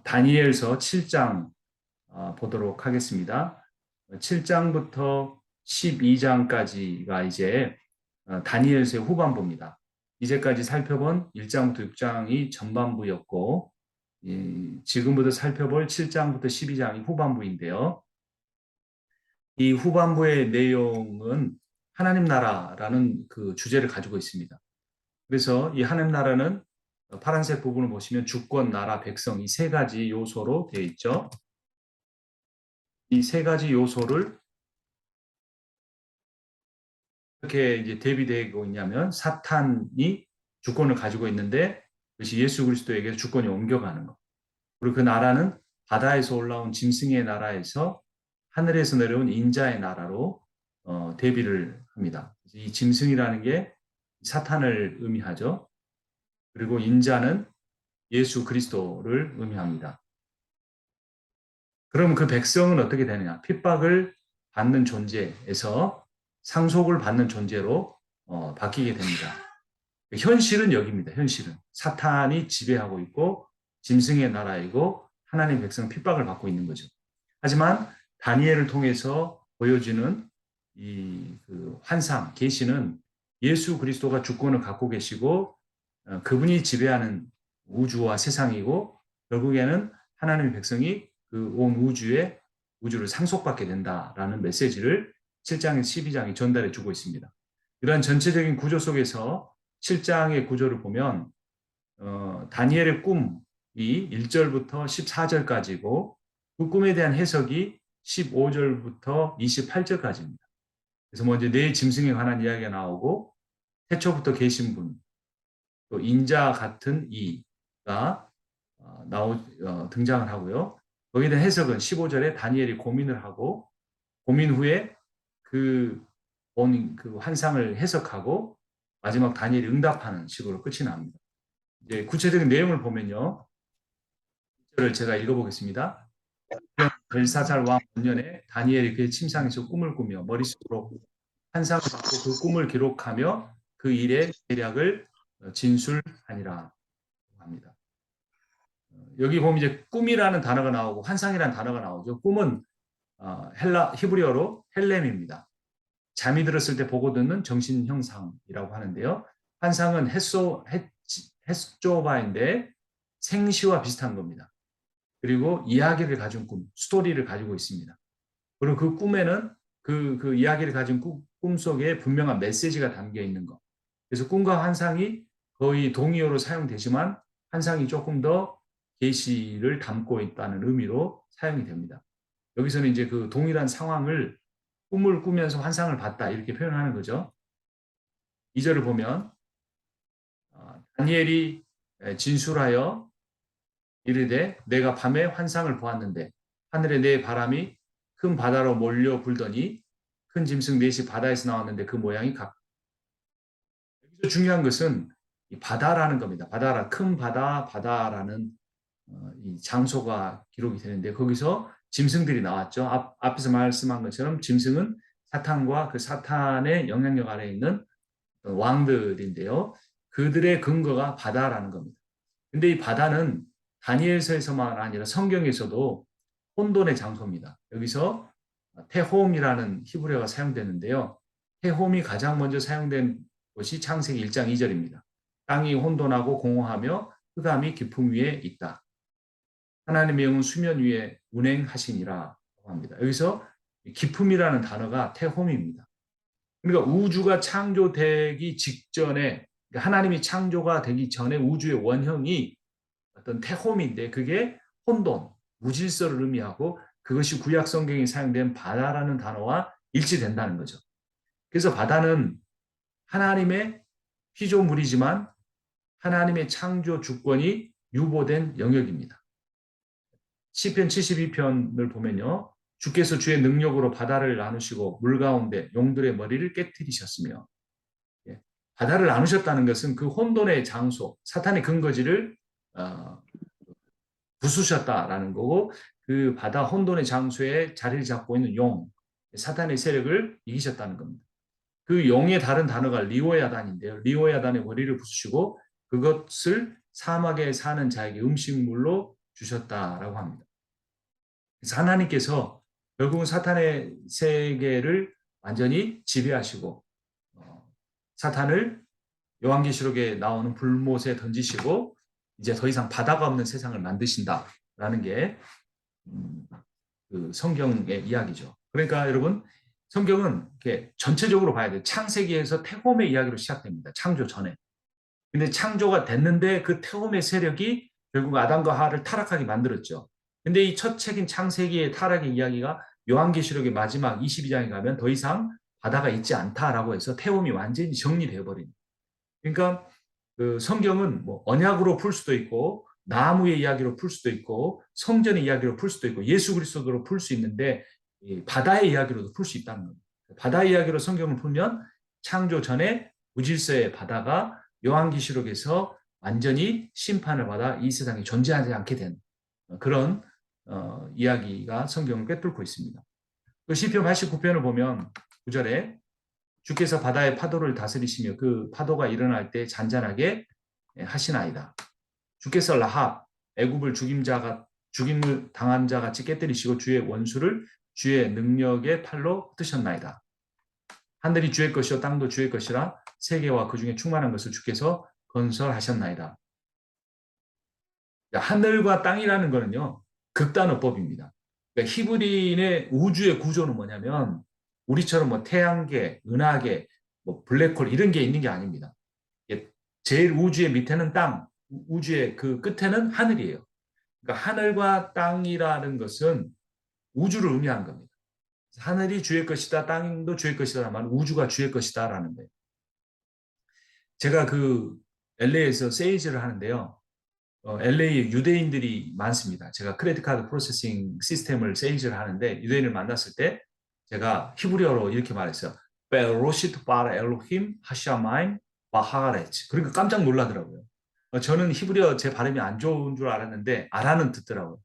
다니엘서 7장 보도록 하겠습니다. 7장부터 12장까지가 이제 다니엘서의 후반부입니다. 이제까지 살펴본 1장부터 6장이 전반부였고 지금부터 살펴볼 7장부터 12장이 후반부인데요. 이 후반부의 내용은 하나님 나라라는 그 주제를 가지고 있습니다. 그래서 이 하나님 나라는 파란색 부분을 보시면 주권, 나라, 백성 이 세 가지 요소로 되어 있죠. 이 세 가지 요소를 어떻게 이제 대비되고 있냐면 사탄이 주권을 가지고 있는데 그것이 예수 그리스도에게 주권이 옮겨가는 것. 그리고 그 나라는 바다에서 올라온 짐승의 나라에서 하늘에서 내려온 인자의 나라로 대비를 합니다. 이 짐승이라는 게 사탄을 의미하죠. 그리고 인자는 예수 그리스도를 의미합니다. 그럼 그 백성은 어떻게 되느냐? 핍박을 받는 존재에서 상속을 받는 존재로 바뀌게 됩니다. 현실은 여기입니다. 현실은 사탄이 지배하고 있고 짐승의 나라이고 하나님 백성은 핍박을 받고 있는 거죠. 하지만 다니엘을 통해서 보여지는 그 환상, 계시는 예수 그리스도가 주권을 갖고 계시고 그분이 지배하는 우주와 세상이고 결국에는 하나님의 백성이 그 온 우주를 상속받게 된다라는 메시지를 7장에서 12장이 전달해 주고 있습니다. 이러한 전체적인 구조 속에서 7장의 구조를 보면 다니엘의 꿈이 1절부터 14절까지고 그 꿈에 대한 해석이 15절부터 28절까지입니다. 그래서 먼저 네 짐승에 관한 이야기가 나오고 태초부터 계신 분, 또 인자 같은 이가 등장을 하고요. 거기에 대한 해석은 15절에 다니엘이 고민을 하고 고민 후에 그 환상을 해석하고 마지막 다니엘이 응답하는 식으로 끝이 납니다. 이제 구체적인 내용을 보면요. 1절을 제가 읽어보겠습니다. 벨사살 왕 원년에 다니엘이 그의 침상에서 꿈을 꾸며 머릿속으로 환상을 받고 그 꿈을 기록하며 그 일의 대략을 진술하니라 합니다. 여기 보면 이제 꿈이라는 단어가 나오고 환상이라는 단어가 나오죠. 꿈은 히브리어로 헬렘입니다. 잠이 들었을 때 보고 듣는 정신 형상이라고 하는데요. 환상은 햇조바인데 생시와 비슷한 겁니다. 그리고 이야기를 가진 꿈, 스토리를 가지고 있습니다. 그리고 그 꿈에는 그 이야기를 가진 꿈 속에 분명한 메시지가 담겨 있는 것. 그래서 꿈과 환상이 거의 동의어로 사용되지만 환상이 조금 더 계시를 담고 있다는 의미로 사용이 됩니다. 여기서는 이제 그 동일한 상황을 꿈을 꾸면서 환상을 봤다 이렇게 표현하는 거죠. 2절을 보면 다니엘이 진술하여 이르되 내가 밤에 환상을 보았는데 하늘에 네 바람이 큰 바다로 몰려 불더니 큰 짐승 넷이 바다에서 나왔는데 그 모양이 여기서 중요한 것은 이 바다라는 겁니다. 큰 바다라는 이 장소가 기록이 되는데 거기서 짐승들이 나왔죠. 앞에서 말씀한 것처럼 짐승은 사탄과 그 사탄의 영향력 아래에 있는 왕들인데요. 그들의 근거가 바다라는 겁니다. 근데 이 바다는 다니엘서에서만 아니라 성경에서도 혼돈의 장소입니다. 여기서 테홈이라는 히브리어가 사용되는데요. 테홈이 가장 먼저 사용된 것이 창세기 1장 2절입니다. 땅이 혼돈하고 공허하며 흑암이 깊음 위에 있다. 하나님의 영은 수면 위에 운행하시니라 합니다. 여기서 깊음이라는 단어가 테홈입니다. 그러니까 우주가 창조되기 직전에 하나님이 창조가 되기 전에 우주의 원형이 어떤 테홈인데 그게 혼돈, 무질서를 의미하고 그것이 구약 성경에 사용된 바다라는 단어와 일치된다는 거죠. 그래서 바다는 하나님의 피조물이지만 하나님의 창조 주권이 유보된 영역입니다. 시편 72편을 보면요. 주께서 주의 능력으로 바다를 나누시고 물 가운데 용들의 머리를 깨뜨리셨으며 바다를 나누셨다는 것은 그 혼돈의 장소, 사탄의 근거지를 부수셨다라는 거고 그 바다 혼돈의 장소에 자리를 잡고 있는 용, 사탄의 세력을 이기셨다는 겁니다. 그 용의 다른 단어가 리오야단인데요. 리오야단의 머리를 부수시고 그것을 사막에 사는 자에게 음식물로 주셨다라고 합니다. 그래서 하나님께서 결국은 사탄의 세계를 완전히 지배하시고 사탄을 요한계시록에 나오는 불못에 던지시고 이제 더 이상 바다가 없는 세상을 만드신다라는 게 그 성경의 이야기죠. 그러니까 여러분 성경은 이렇게 전체적으로 봐야 돼요. 창세기에서 태곰의 이야기로 시작됩니다. 창조 전에. 근데 창조가 됐는데 그 태곰의 세력이 결국 아담과 하와를 타락하게 만들었죠. 근데 이 첫 책인 창세기의 타락의 이야기가 요한계시록의 마지막 22장에 가면 더 이상 바다가 있지 않다라고 해서 태움이 완전히 정리되어 버립니다. 그러니까 그 성경은 뭐 언약으로 풀 수도 있고 나무의 이야기로 풀 수도 있고 성전의 이야기로 풀 수도 있고 예수 그리스도로 풀 수 있는데 바다의 이야기로도 풀 수 있다는 겁니다. 바다의 이야기로 성경을 풀면 창조 전에 무질서의 바다가 요한계시록에서 완전히 심판을 받아 이 세상에 존재하지 않게 된 그런 이야기가 성경을 꿰뚫고 있습니다. 그 시편 89편을 보면 9절에 주께서 바다의 파도를 다스리시며 그 파도가 일어날 때 잔잔하게 하시나이다. 주께서 라합 애굽을 죽임을 당한 자 같이 깨뜨리시고 주의 원수를 주의 능력의 팔로 흩으셨나이다. 하늘이 주의 것이요 땅도 주의 것이라 세계와 그 중에 충만한 것을 주께서 건설하셨나이다. 하늘과 땅이라는 거는요 극단어법입니다. 그러니까 히브리인의 우주의 구조는 뭐냐면 우리처럼 뭐 태양계, 은하계, 뭐 블랙홀 이런 게 있는 게 아닙니다. 제일 우주의 밑에는 땅, 우주의 그 끝에는 하늘이에요. 그러니까 하늘과 땅이라는 것은 우주를 의미하는 겁니다. 하늘이 주의 것이다, 땅도 주의 것이다 말 우주가 주의 것이다라는 거예요. 제가 그 LA에서 세일즈를 하는데요. LA에 유대인들이 많습니다. 제가 크레딧 카드 프로세싱 시스템을 세일즈를 하는데 유대인을 만났을 때 제가 히브리어로 이렇게 말했어요. 베로시트 바라 엘로힘 하샤마임 바하레츠. 그러니까 깜짝 놀라더라고요. 저는 히브리어 제 발음이 안 좋은 줄 알았는데 알아는 듣더라고요.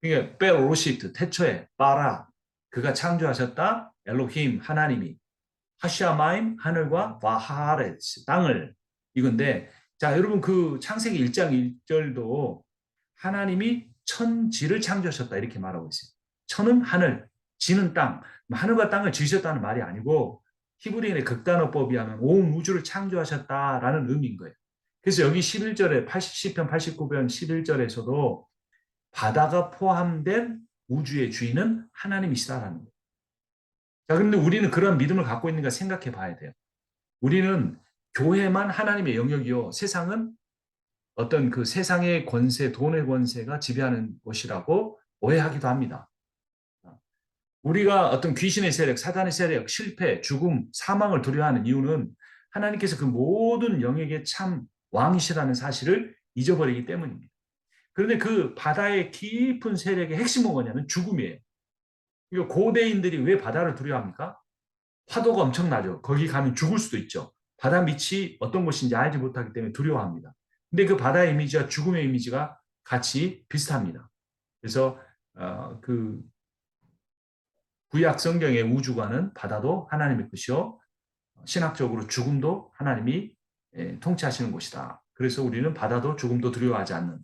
그러니까 베로시트 태초에 바라 그가 창조하셨다 엘로힘 하나님이 하샤마임 하늘과 바하레츠 땅을 이건데 자 여러분 그 창세기 1장 1절도 하나님이 천지를 창조하셨다 이렇게 말하고 있어요. 천은 하늘, 지는 땅. 하늘과 땅을 지으셨다는 말이 아니고 히브리인의 극단어법이 하면 온 우주를 창조하셨다라는 의미인 거예요. 그래서 여기 11절에 80편 89편 11절에서도 바다가 포함된 우주의 주인은 하나님이시다라는 거예요. 자, 그런데 우리는 그런 믿음을 갖고 있는가 생각해 봐야 돼요. 우리는 교회만 하나님의 영역이요. 세상은 어떤 그 세상의 권세, 돈의 권세가 지배하는 곳이라고 오해하기도 합니다. 우리가 어떤 귀신의 세력, 사단의 세력, 실패, 죽음, 사망을 두려워하는 이유는 하나님께서 그 모든 영역의 참 왕이시라는 사실을 잊어버리기 때문입니다. 그런데 그 바다의 깊은 세력의 핵심은 뭐냐면 죽음이에요. 그러니까 고대인들이 왜 바다를 두려워합니까? 파도가 엄청나죠. 거기 가면 죽을 수도 있죠. 바다 밑이 어떤 곳인지 알지 못하기 때문에 두려워합니다. 근데 그 바다의 이미지와 죽음의 이미지가 같이 비슷합니다. 그래서 그 구약 성경의 우주관은 바다도 하나님의 것이요 신학적으로 죽음도 하나님이 통치하시는 곳이다. 그래서 우리는 바다도 죽음도 두려워하지 않는.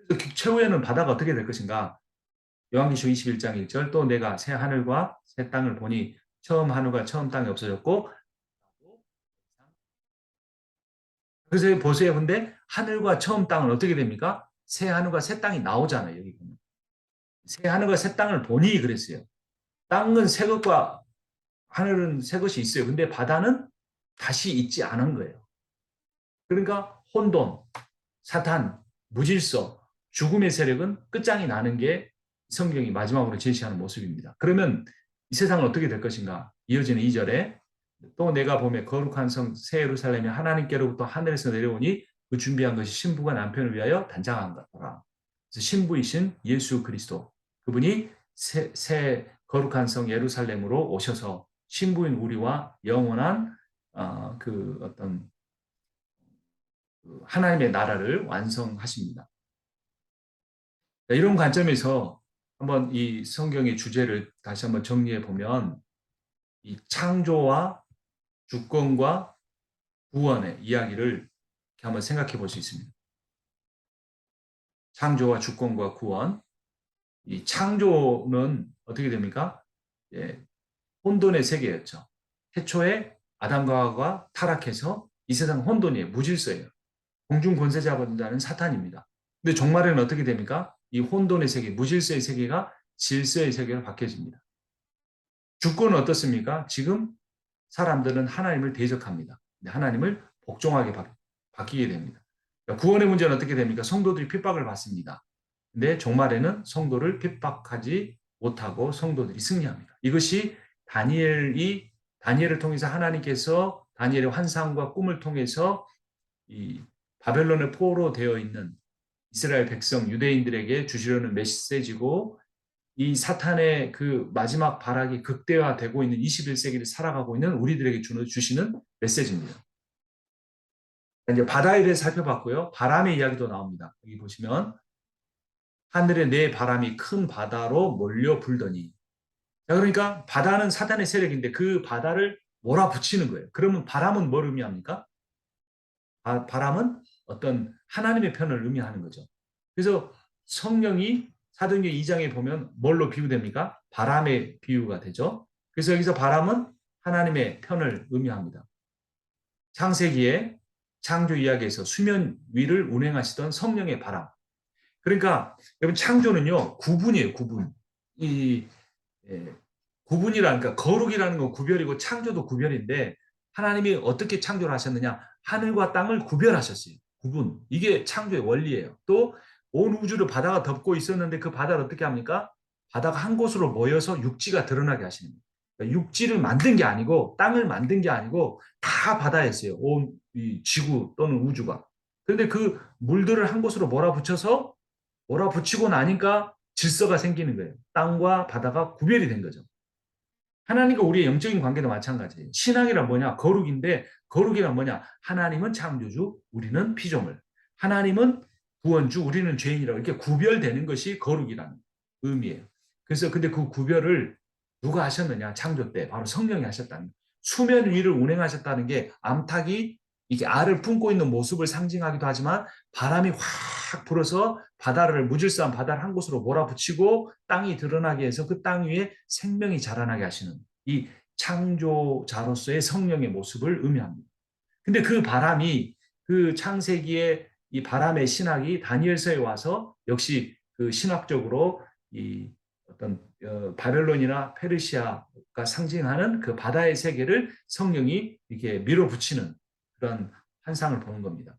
그래서 최후에는 바다가 어떻게 될 것인가? 요한계시록 21장 1절 또 내가 새 하늘과 새 땅을 보니 처음 하늘과 처음 땅이 없어졌고 그래서 보세요. 근데 하늘과 처음 땅은 어떻게 됩니까? 새 하늘과 새 땅이 나오잖아요. 여기 보면. 새 하늘과 새 땅을 보니 그랬어요. 땅은 새 것과 하늘은 새 것이 있어요. 근데 바다는 다시 있지 않은 거예요. 그러니까 혼돈, 사탄, 무질서, 죽음의 세력은 끝장이 나는 게 성경이 마지막으로 제시하는 모습입니다. 그러면 이 세상은 어떻게 될 것인가? 이어지는 2절에 또 내가 보매 거룩한 성 새 예루살렘이 하나님께로부터 하늘에서 내려오니 그 준비한 것이 신부가 남편을 위하여 단장한 거라. 그래서 신부이신 예수 그리스도 그분이 새 거룩한 성 예루살렘으로 오셔서 신부인 우리와 영원한 그 어떤 하나님의 나라를 완성하십니다. 이런 관점에서 한번 이 성경의 주제를 다시 한번 정리해 보면 이 창조와 주권과 구원의 이야기를 이렇게 한번 생각해 볼 수 있습니다. 창조와 주권과 구원. 이 창조는 어떻게 됩니까? 예, 혼돈의 세계였죠. 태초에 아담과 하와가 타락해서 이 세상 혼돈이에요. 무질서예요. 공중 권세 잡은 자는 사탄입니다. 근데 종말에는 어떻게 됩니까? 이 혼돈의 세계, 무질서의 세계가 질서의 세계로 바뀌어집니다. 주권은 어떻습니까? 지금 사람들은 하나님을 대적합니다. 하나님을 복종하게 바뀌게 됩니다. 구원의 문제는 어떻게 됩니까? 성도들이 핍박을 받습니다. 근데 종말에는 성도를 핍박하지 못하고 성도들이 승리합니다. 이것이 다니엘을 통해서 하나님께서 다니엘의 환상과 꿈을 통해서 이 바벨론의 포로 되어 있는 이스라엘 백성 유대인들에게 주시려는 메시지고, 이 사탄의 그 마지막 발악이 극대화되고 있는 21세기를 살아가고 있는 우리들에게 주시는 메시지입니다. 이제 바다에 대해 살펴봤고요. 바람의 이야기도 나옵니다. 여기 보시면 하늘에 네 바람이 큰 바다로 몰려 불더니. 자, 그러니까 바다는 사탄의 세력인데 그 바다를 몰아붙이는 거예요. 그러면 바람은 뭘 의미합니까? 바람은 어떤 하나님의 편을 의미하는 거죠. 그래서 성령이 사도행전 2장에 보면 뭘로 비유됩니까? 바람의 비유가 되죠. 그래서 여기서 바람은 하나님의 편을 의미합니다. 창세기에 창조 이야기에서 수면 위를 운행하시던 성령의 바람. 그러니까 여러분 창조는요 구분이에요. 구분. 이 예, 구분이라니까 거룩이라는 건 구별이고 창조도 구별인데 하나님이 어떻게 창조를 하셨느냐? 하늘과 땅을 구별하셨어요. 구분. 이게 창조의 원리예요. 또 온 우주를 바다가 덮고 있었는데 그 바다를 어떻게 합니까? 바다가 한 곳으로 모여서 육지가 드러나게 하시는 거예요. 그러니까 육지를 만든 게 아니고 땅을 만든 게 아니고 다 바다였어요. 온 이 지구 또는 우주가. 그런데 그 물들을 한 곳으로 몰아붙여서 몰아붙이고 나니까 질서가 생기는 거예요. 땅과 바다가 구별이 된 거죠. 하나님과 우리의 영적인 관계도 마찬가지예요. 신앙이란 뭐냐? 거룩인데 거룩이란 뭐냐? 하나님은 창조주, 우리는 피조물. 하나님은 구원주, 우리는 죄인이라고 이렇게 구별되는 것이 거룩이라는 의미예요. 그래서 근데 그 구별을 누가 하셨느냐? 창조 때 바로 성령이 하셨다는 거예요. 수면 위를 운행하셨다는 게 암탉이 이게 알을 품고 있는 모습을 상징하기도 하지만 바람이 확 불어서 바다를 무질서한 바다를 한 곳으로 몰아붙이고 땅이 드러나게 해서 그 땅 위에 생명이 자라나게 하시는 이 창조자로서의 성령의 모습을 의미합니다. 근데 그 바람이 그 창세기의 이 바람의 신학이 다니엘서에 와서 역시 그 신학적으로 이 어떤 바벨론이나 페르시아가 상징하는 그 바다의 세계를 성령이 이렇게 밀어붙이는 그런 환상을 보는 겁니다.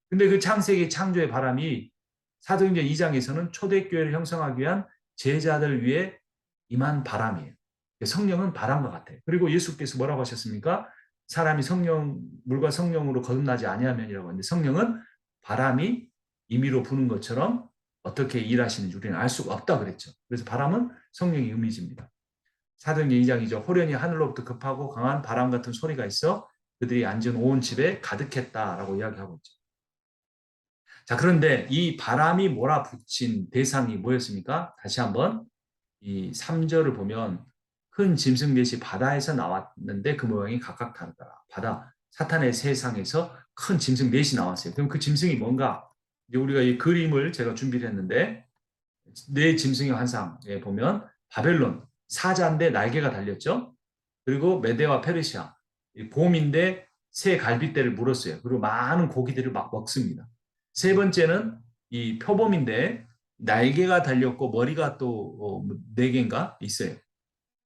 근데 그 창세기 창조의 바람이 사도행전 2장에서는 초대교회를 형성하기 위한 제자들 위해 임한 바람이에요. 성령은 바람과 같아요. 그리고 예수께서 뭐라고 하셨습니까? 사람이 물과 성령으로 거듭나지 아니하면이라고 하는데 성령은 바람이 임의로 부는 것처럼 어떻게 일하시는지 우리는 알 수가 없다 그랬죠. 그래서 바람은 성령의 이미지입니다. 사도행전 2장이죠. 호련히 하늘로부터 급하고 강한 바람 같은 소리가 있어 그들이 앉은 온 집에 가득했다라고 이야기하고 있죠. 자, 그런데 이 바람이 몰아붙인 대상이 뭐였습니까? 다시 한번 이 3절을 보면 큰 짐승 넷이 바다에서 나왔는데 그 모양이 각각 다르더라. 사탄의 세상에서 큰 짐승 넷이 나왔어요. 그럼 그 짐승이 뭔가? 이제 우리가 이 그림을 제가 준비를 했는데 네 짐승의 환상에 보면 바벨론 사자인데 날개가 달렸죠. 그리고 메데와 페르시아 곰인데 새 갈빗대를 물었어요. 그리고 많은 고기들을 막 먹습니다. 세 번째는 이 표범인데 날개가 달렸고 머리가 또 네 개인가 있어요.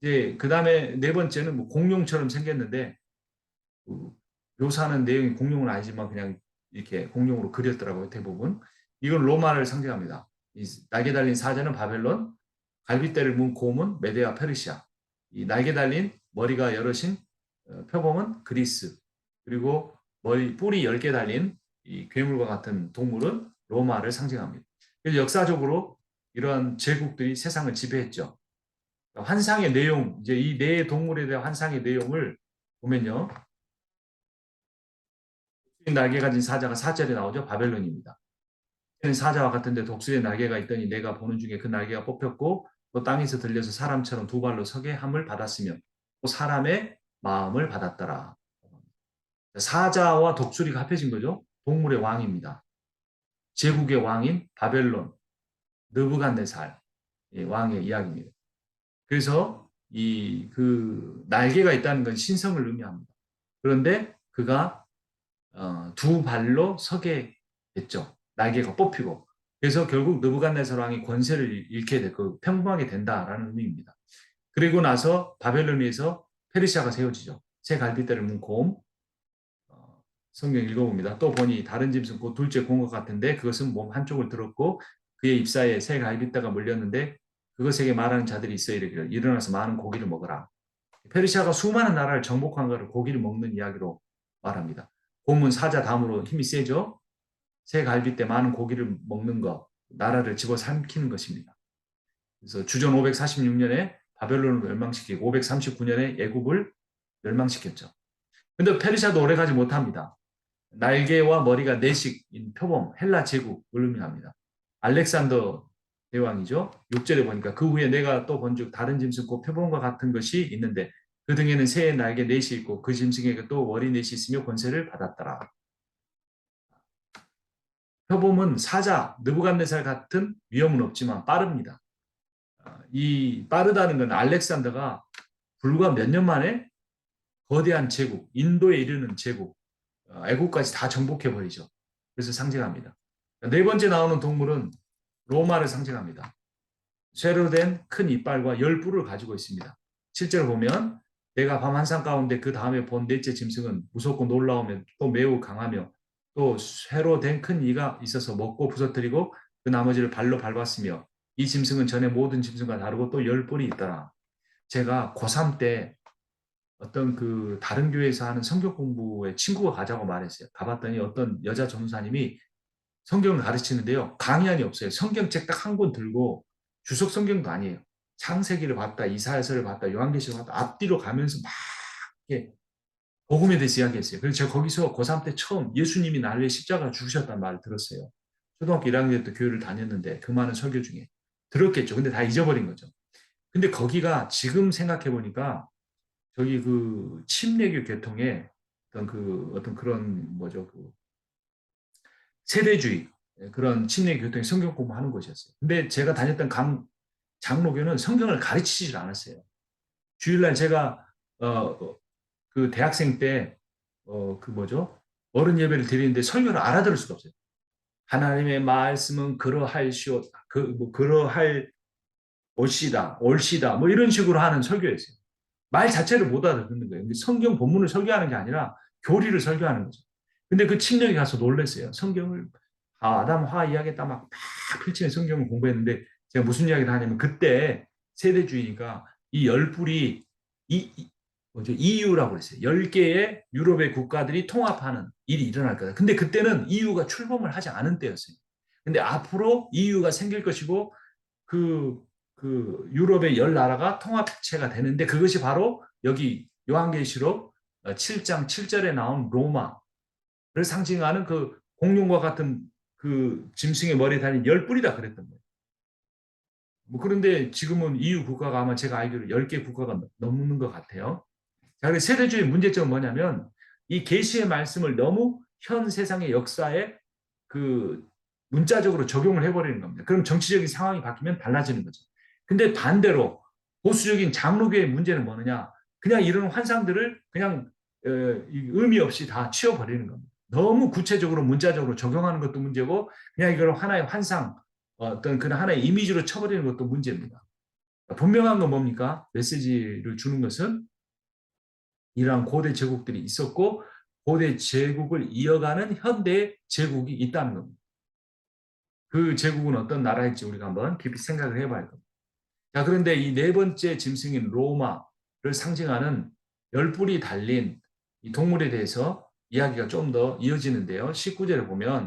이제 그 다음에 네 번째는 뭐 공룡처럼 생겼는데 그 묘사하는 내용이 공룡은 아니지만 그냥 이렇게 공룡으로 그렸더라고요 대부분. 이건 로마를 상징합니다. 이 날개 달린 사자는 바벨론, 갈빗대를 문 곰은 메데와 페르시아, 이 날개 달린 머리가 여럿인 표범은 그리스, 그리고 뿔이 10개 달린 이 괴물과 같은 동물은 로마를 상징합니다. 그래서 역사적으로 이러한 제국들이 세상을 지배했죠. 환상의 내용, 이제 이 네 동물에 대한 환상의 내용을 보면요. 날개 가진 사자가 4절에 나오죠. 바벨론입니다. 사자와 같은데 독수리의 날개가 있더니 내가 보는 중에 그 날개가 뽑혔고 또 땅에서 들려서 사람처럼 두 발로 서게 함을 받았으며 또 사람의 마음을 받았더라. 사자와 독수리가 합해진 거죠. 동물의 왕입니다. 제국의 왕인 바벨론 느부갓네살 왕의 이야기입니다. 그래서 이 그 날개가 있다는 건 신성을 의미합니다. 그런데 그가 두 발로 서게 됐죠. 날개가 뽑히고. 그래서 결국 느부갓네살 왕이 권세를 잃게 되고 평범하게 된다라는 의미입니다. 그리고 나서 바벨론에서 페르시아가 세워지죠. 새 갈빗대를 문 곰. 성경 읽어봅니다. 또 보니 다른 짐승 곧 둘째 공것 같은데 그것은 몸 한쪽을 들었고 그의 입사에 새 갈빗대가 물렸는데 그것에게 말하는 자들이 있어 이르기를 일어나서 많은 고기를 먹으라. 페르시아가 수많은 나라를 정복한 것을 고기를 먹는 이야기로 말합니다. 곰은 사자 다음으로 힘이 세죠. 새 갈빗대 많은 고기를 먹는 것, 나라를 집어삼키는 것입니다. 그래서 주전 546년에 바벨론을 멸망시키고 539년에 애굽을 멸망시켰죠. 근데 페르시아도 오래가지 못합니다. 날개와 머리가 내식인 표범, 헬라 제국을 의미합니다. 알렉산더 대왕이죠. 6절에 보니까 그 후에 내가 또 본즉 다른 짐승 곧 표범과 같은 것이 있는데 그 등에는 새의 날개 넷이 있고 그 짐승에게 또 머리 넷이 있으며 권세를 받았더라. 표범은 사자, 느부갓네살 같은 위험은 없지만 빠릅니다. 이 빠르다는 건 알렉산더가 불과 몇 년 만에 거대한 제국, 인도에 이르는 제국, 애국까지 다 정복해버리죠. 그래서 상징합니다. 네 번째 나오는 동물은 로마를 상징합니다. 쇠로 된 큰 이빨과 열 뿔을 가지고 있습니다. 실제로 보면 내가 밤 한상 가운데 그 다음에 본 넷째 짐승은 무섭고 놀라우며 또 매우 강하며 또 쇠로 된 큰 이가 있어서 먹고 부서뜨리고 그 나머지를 발로 밟았으며 이 짐승은 전에 모든 짐승과 다르고 또 열 뿔이 있더라. 제가 고3 때 어떤 그 다른 교회에서 하는 성경 공부에 친구가 가자고 말했어요. 가봤더니 어떤 여자 전도사님이 성경을 가르치는데요. 강의안이 없어요. 성경책 딱 한 권 들고 주석 성경도 아니에요. 창세기를 봤다, 이사야서를 봤다, 요한계시를 봤다, 앞뒤로 가면서 막 이렇게 복음에 대해서 이야기했어요. 그래서 제가 거기서 고3 때 처음 예수님이 나를 위해 십자가 죽으셨다는 말을 들었어요. 초등학교 1학년 때 교회를 다녔는데 그 많은 설교 중에 들었겠죠. 근데 다 잊어버린 거죠. 근데 거기가 지금 생각해 보니까 저기 그 침례교 계통의 어떤 그런 뭐죠 그 세대주의 그런 침례 교통의 성경 공부하는 곳이었어요. 근데 제가 다녔던 장로교는 성경을 가르치질 않았어요. 주일날 제가 그 대학생 때 그 뭐죠 어른 예배를 드리는데 설교를 알아들을 수가 없어요. 하나님의 말씀은 그러할시오 그뭐 그러할 옳시다 뭐 이런 식으로 하는 설교였어요. 말 자체를 못 알아듣는 거예요. 성경 본문을 설교하는 게 아니라 교리를 설교하는 거죠. 근데 그 친척이 가서 놀랐어요. 성경을 아담 화 이야기했다 막 펼치는 성경을 공부했는데 제가 무슨 이야기를 하냐면 그때 세대주의니까 이 열불이 뭐죠? EU라고 그랬어요. 10개의 유럽의 국가들이 통합하는 일이 일어날 거다. 근데 그때는 EU가 출범을 하지 않은 때였어요. 근데 앞으로 EU가 생길 것이고 그, 그 유럽의 10나라가 통합체가 되는데 그것이 바로 여기 요한계시록 7장 7절에 나온 로마를 상징하는 그 공룡과 같은 그 짐승의 머리에 달린 10뿔이다 그랬던 거예요. 뭐 그런데 지금은 EU 국가가 아마 제가 알기로 10개 국가가 넘는 것 같아요. 자, 그래서 세대주의 문제점은 뭐냐면 이 계시의 말씀을 너무 현 세상의 역사에 그 문자적으로 적용을 해버리는 겁니다. 그럼 정치적인 상황이 바뀌면 달라지는 거죠. 근데 반대로 보수적인 장로교의 문제는 뭐느냐? 그냥 이런 환상들을 그냥 의미 없이 다 치워버리는 겁니다. 너무 구체적으로 문자적으로 적용하는 것도 문제고 그냥 이걸 하나의 환상 어떤 그런 하나의 이미지로 쳐버리는 것도 문제입니다. 분명한 건 뭡니까? 메시지를 주는 것은 이러한 고대 제국들이 있었고 고대 제국을 이어가는 현대 제국이 있다는 겁니다. 그 제국은 어떤 나라일지 우리가 한번 깊이 생각을 해봐야 합니다. 자, 그런데 이 네 번째 짐승인 로마를 상징하는 열뿔이 달린 이 동물에 대해서 이야기가 좀 더 이어지는데요. 19절에 보면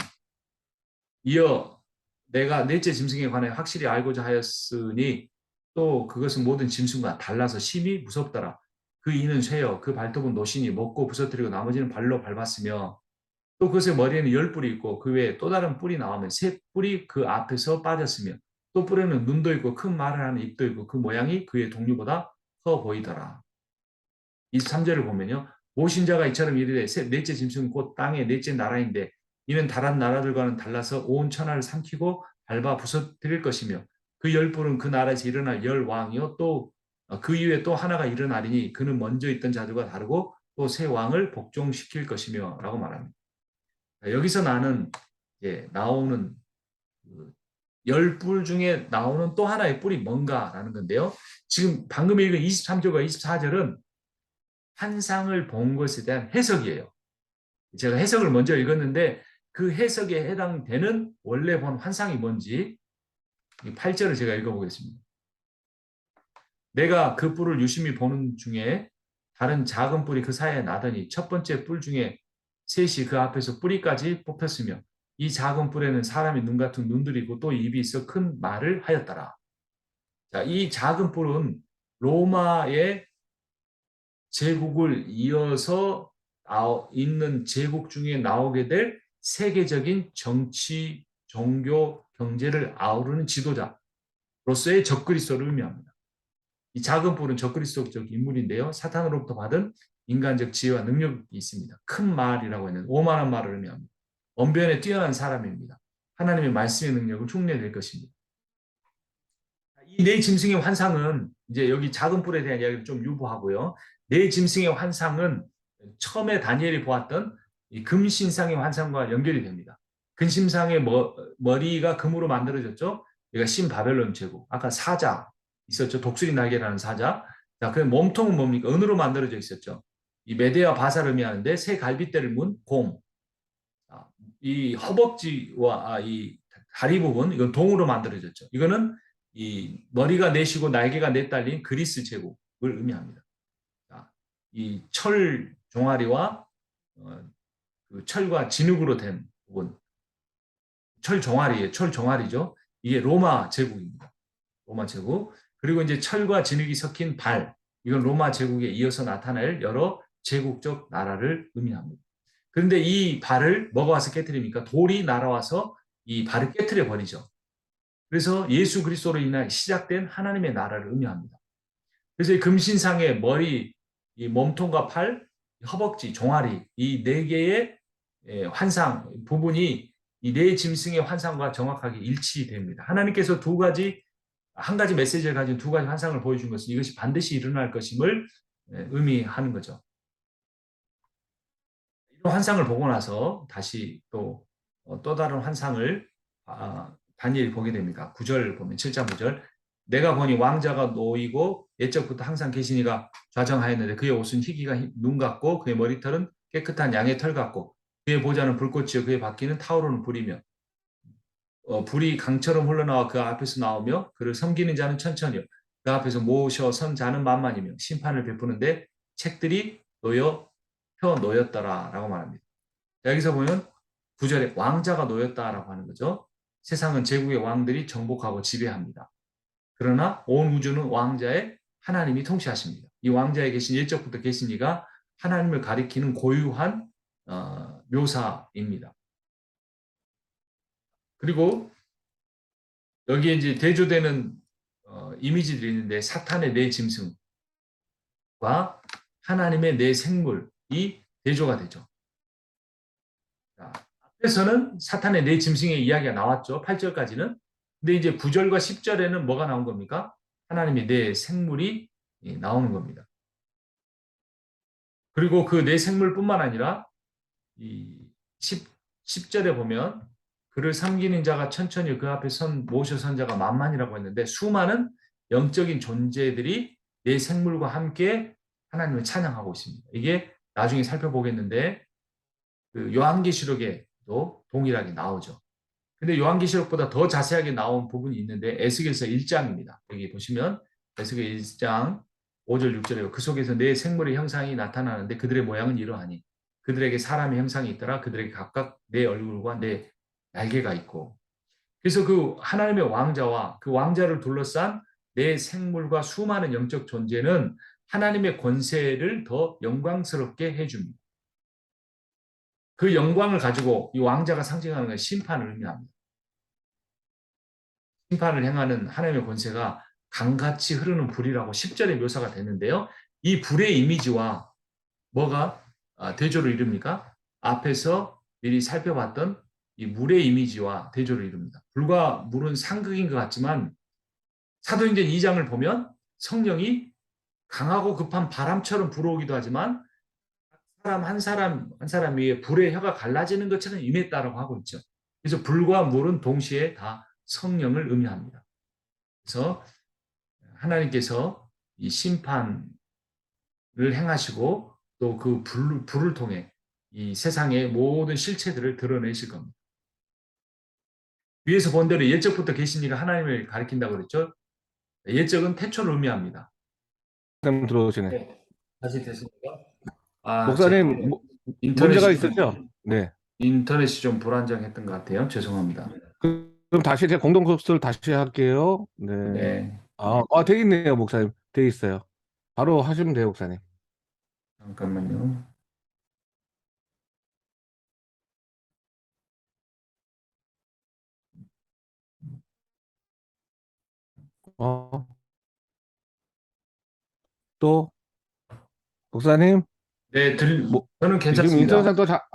이어 내가 넷째 짐승에 관해 확실히 알고자 하였으니 또 그것은 모든 짐승과 달라서 심히 무섭더라. 그 이는 쇠여 그 발톱은 노시니 먹고 부서뜨리고 나머지는 발로 밟았으며 또 그것의 머리에는 열 뿔이 있고 그 외에 또 다른 뿔이 나오면 새 뿔이 그 앞에서 빠졌으며 또 뿔에는 눈도 있고 큰 말을 하는 입도 있고 그 모양이 그의 동류보다 커 보이더라. 23절을 보면요. 모신자가 이처럼 이르되 넷째 짐승은 곧 땅의 넷째 나라인데 이는 다른 나라들과는 달라서 온 천하를 삼키고 밟아 부서뜨릴 것이며 그 열불은 그 나라에서 일어날 열 왕이요 또 그 이후에 또 하나가 일어나리니 그는 먼저 있던 자들과 다르고 또 새 왕을 복종시킬 것이며 라고 말합니다. 여기서 나는 나오는 그 열불 중에 나오는 또 하나의 뿔이 뭔가라는 건데요. 지금 방금 읽은 23절과 24절은 환상을 본 것에 대한 해석이에요. 제가 해석을 먼저 읽었는데 그 해석에 해당되는 원래 본 환상이 뭔지 8절을 제가 읽어보겠습니다. 내가 그 뿔을 유심히 보는 중에 다른 작은 뿔이 그 사이에 나더니 첫 번째 뿔 중에 셋이 그 앞에서 뿌리까지 뽑혔으며 이 작은 뿔에는 사람의 눈 같은 눈들이 있고 또 입이 있어 큰 말을 하였더라. 자, 이 작은 뿔은 로마의 제국을 이어서 있는 제국 중에 나오게 될 세계적인 정치, 종교, 경제를 아우르는 지도자로서의 적그리스도를 의미합니다. 이 작은 뿔은 적그리스도적 인물인데요. 사탄으로부터 받은 인간적 지혜와 능력이 있습니다. 큰 말이라고 하는 오만한 말을 의미합니다. 언변에 뛰어난 사람입니다. 하나님의 말씀의 능력을 흉내낼 것입니다. 이 네 짐승의 환상은 이제 여기 작은 뿔에 대한 이야기를 좀 유보하고요. 네 짐승의 환상은 처음에 다니엘이 보았던 이 금신상의 환상과 연결이 됩니다. 금신상의 머리가 금으로 만들어졌죠. 얘가 신바벨론 제국. 아까 사자 있었죠. 독수리 날개라는 사자. 자, 그 몸통은 뭡니까? 은으로 만들어져 있었죠. 이 메대와 바사를 의미하는데 새 갈빗대를 문 곰. 이 허벅지와 이 다리 부분 이건 동으로 만들어졌죠. 이거는 이 머리가 네시고 날개가 네딸린 그리스 제국을 의미합니다. 이 철 종아리와 그 철과 진흙으로 된 부분, 철 종아리죠. 이게 로마 제국입니다. 로마 제국. 그리고 이제 철과 진흙이 섞인 발, 이건 로마 제국에 이어서 나타날 여러 제국적 나라를 의미합니다. 그런데 이 발을 뭐가 와서 깨뜨립니까? 돌이 날아와서 이 발을 깨뜨려 버리죠. 그래서 예수 그리스도로 인해 시작된 하나님의 나라를 의미합니다. 그래서 이 금신상의 머리, 이 몸통과 팔, 허벅지, 종아리 이 네 개의 환상 부분이 이 네 짐승의 환상과 정확하게 일치됩니다. 하나님께서 한 가지 메시지를 가진 두 가지 환상을 보여준 것은 이것이 반드시 일어날 것임을 의미하는 거죠. 이런 환상을 보고 나서 다시 또 다른 환상을 다니엘이 보게 됩니다. 9절 보면 7장 9절 내가 보니 왕자가 놓이고 옛적부터 항상 계시니가 좌정하였는데 그의 옷은 희기가 눈 같고 그의 머리털은 깨끗한 양의 털 같고 그의 보좌는 불꽃이요 그의 바퀴는 타오르는 불이며 불이 강처럼 흘러나와 그 앞에서 나오며 그를 섬기는 자는 천천히요 그 앞에서 모셔 선 자는 만만이며 심판을 베푸는데 책들이 놓였더라라고 말합니다. 여기서 보면 9절에 왕자가 놓였다라고 하는 거죠. 세상은 제국의 왕들이 정복하고 지배합니다. 그러나 온 우주는 왕자의 하나님이 통치하십니다. 이 왕자에 계신 옛적부터 계시니가 하나님을 가리키는 고유한 묘사입니다. 그리고 여기에 이제 대조되는 이미지들이 있는데 사탄의 네 짐승과 하나님의 네 생물이 대조가 되죠. 자, 앞에서는 사탄의 네 짐승의 이야기가 나왔죠. 8절까지는. 근데 이제 9절과 10절에는 뭐가 나온 겁니까? 하나님의 네 생물이 나오는 겁니다. 그리고 그 네 생물뿐만 아니라 이 10절에 보면 그를 섬기는 자가 천천히 그 앞에 모셔 선 자가 만만이라고 했는데 수많은 영적인 존재들이 네 생물과 함께 하나님을 찬양하고 있습니다. 이게 나중에 살펴보겠는데 그 요한계시록에도 동일하게 나오죠. 근데 요한계시록보다 더 자세하게 나온 부분이 있는데 에스겔서 1장입니다. 여기 보시면 에스겔 1장 5절 6절에 그 속에서 네 생물의 형상이 나타나는데 그들의 모양은 이러하니 그들에게 사람의 형상이 있더라. 그들에게 각각 네 얼굴과 네 날개가 있고 그래서 그 하나님의 왕자와 그 왕자를 둘러싼 네 생물과 수많은 영적 존재는 하나님의 권세를 더 영광스럽게 해줍니다. 그 영광을 가지고 이 왕자가 상징하는 건 심판을 의미합니다. 심판을 행하는 하나님의 권세가 강같이 흐르는 불이라고 10절에 묘사가 되는데요. 이 불의 이미지와 뭐가 대조를 이룹니까? 앞에서 미리 살펴봤던 이 물의 이미지와 대조를 이룹니다. 불과 물은 상극인 것 같지만 사도행전 2장을 보면 성령이 강하고 급한 바람처럼 불어오기도 하지만 사람 한 사람 한 사람 위에 불의 혀가 갈라지는 것처럼 임했다라고 하고 있죠. 그래서 불과 물은 동시에 다 성령을 의미합니다. 그래서 하나님께서 이 심판을 행하시고 또 그 불을 통해 이 세상의 모든 실체들을 드러내실 겁니다. 위에서 본 대로 옛적부터 계신 이가 하나님을 가리킨다고 그랬죠. 옛적은 태초를 의미합니다. 목사님 들어오시네. 네. 다시 됐습니까? 아, 제 목사님 문제가 인터넷이 있었죠? 좀, 네. 인터넷이 좀 불안정했던 것 같아요. 죄송합니다. 그럼 다시 제 공동 복습을 다시 할게요. 네. 네, 돼 있네요, 목사님. 돼 있어요. 바로 하시면 돼요, 목사님. 잠깐만요. 어, 또 목사님, 네, 뭐 저는 지금 인터넷상 괜찮습니다. 또 자,